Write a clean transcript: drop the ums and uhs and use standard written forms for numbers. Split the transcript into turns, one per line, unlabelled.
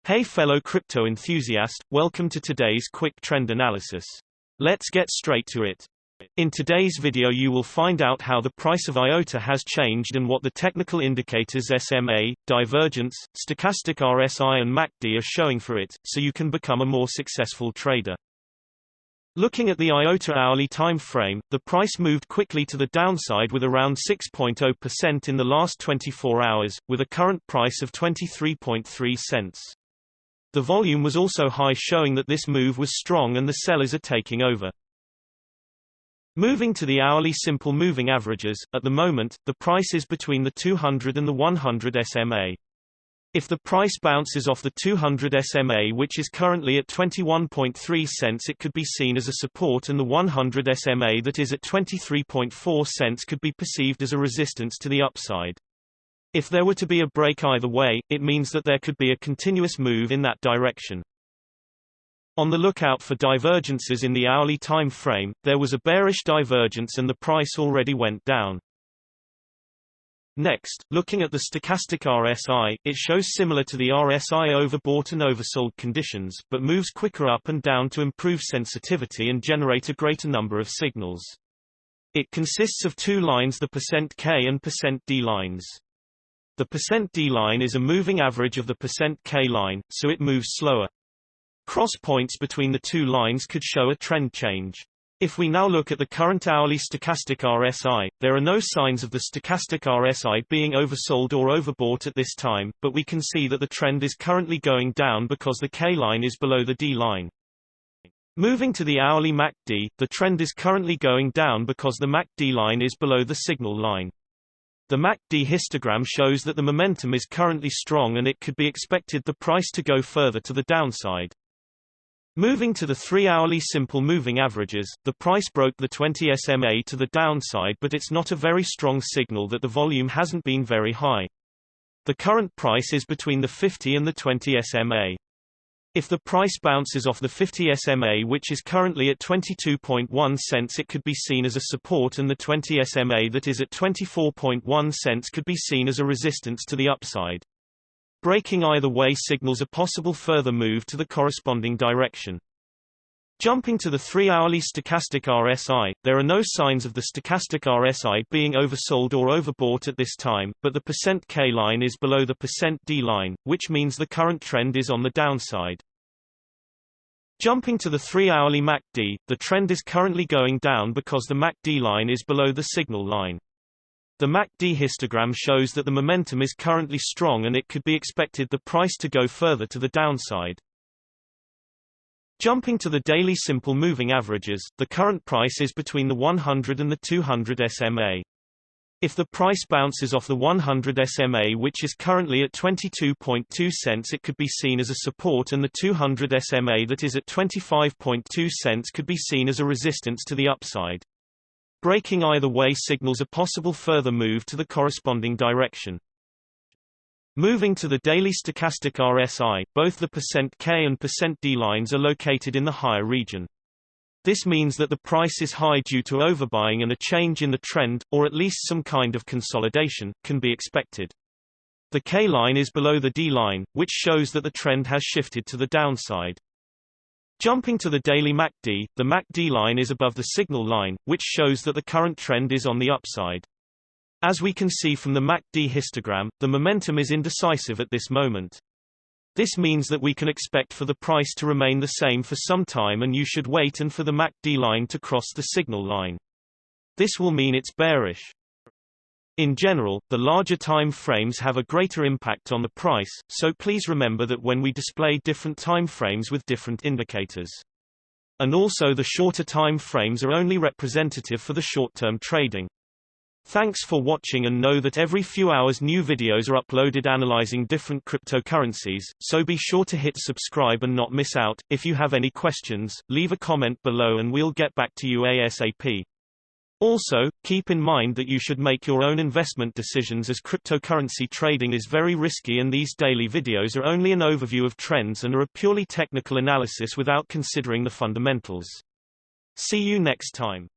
Hey fellow crypto enthusiast, welcome to today's quick trend analysis. Let's get straight to it. In today's video you will find out how the price of IOTA has changed and what the technical indicators SMA, divergence, stochastic RSI and MACD are showing for it, so you can become a more successful trader. Looking at the IOTA hourly time frame, the price moved quickly to the downside with around 6.0% in the last 24 hours, with a current price of 23.3 cents. The volume was also high, showing that this move was strong and the sellers are taking over. Moving to the hourly simple moving averages, at the moment, the price is between the 200 and the 100 SMA. If the price bounces off the 200 SMA, which is currently at 21.3 cents, it could be seen as a support, and the 100 SMA that is at 23.4 cents could be perceived as a resistance to the upside. If there were to be a break either way, it means that there could be a continuous move in that direction. On the lookout for divergences in the hourly time frame, there was a bearish divergence and the price already went down. Next, looking at the stochastic RSI, it shows similar to the RSI overbought and oversold conditions, but moves quicker up and down to improve sensitivity and generate a greater number of signals. It consists of two lines, the %K and %D lines. The %D line is a moving average of the %K line, so it moves slower. Cross points between the two lines could show a trend change. If we now look at the current hourly stochastic RSI, there are no signs of the stochastic RSI being oversold or overbought at this time, but we can see that the trend is currently going down because the K line is below the D line. Moving to the hourly MACD, the trend is currently going down because the MACD line is below the signal line. The MACD histogram shows that the momentum is currently strong and it could be expected the price to go further to the downside. Moving to the 3-hourly simple moving averages, the price broke the 20 SMA to the downside, but it's not a very strong signal that the volume hasn't been very high. The current price is between the 50 and the 20 SMA. If the price bounces off the 50 SMA, which is currently at 22.1 cents, it could be seen as a support, and the 20 SMA that is at 24.1 cents could be seen as a resistance to the upside. Breaking either way signals a possible further move to the corresponding direction. Jumping to the 3-hourly stochastic RSI, there are no signs of the stochastic RSI being oversold or overbought at this time, but the %K line is below the %D line, which means the current trend is on the downside. Jumping to the 3-hourly MACD, the trend is currently going down because the MACD line is below the signal line. The MACD histogram shows that the momentum is currently strong and it could be expected the price to go further to the downside. Jumping to the daily simple moving averages, the current price is between the 100 and the 200 SMA. If the price bounces off the 100 SMA, which is currently at 22.2 cents, it could be seen as a support, and the 200 SMA that is at 25.2 cents could be seen as a resistance to the upside. Breaking either way signals a possible further move to the corresponding direction. Moving to the daily stochastic RSI, both the %K and %D lines are located in the higher region. This means that the price is high due to overbuying, and a change in the trend, or at least some kind of consolidation, can be expected. The K line is below the D line, which shows that the trend has shifted to the downside. Jumping to the daily MACD, the MACD line is above the signal line, which shows that the current trend is on the upside. As we can see from the MACD histogram, the momentum is indecisive at this moment. This means that we can expect for the price to remain the same for some time, and you should wait and for the MACD line to cross the signal line. This will mean it's bearish. In general, the larger time frames have a greater impact on the price, so please remember that when we display different time frames with different indicators. And also the shorter time frames are only representative for the short-term trading. Thanks for watching, and know that every few hours new videos are uploaded analyzing different cryptocurrencies, so be sure to hit subscribe and not miss out. If you have any questions, leave a comment below and we'll get back to you ASAP. Also, keep in mind that you should make your own investment decisions, as cryptocurrency trading is very risky, and these daily videos are only an overview of trends and are a purely technical analysis without considering the fundamentals. See you next time.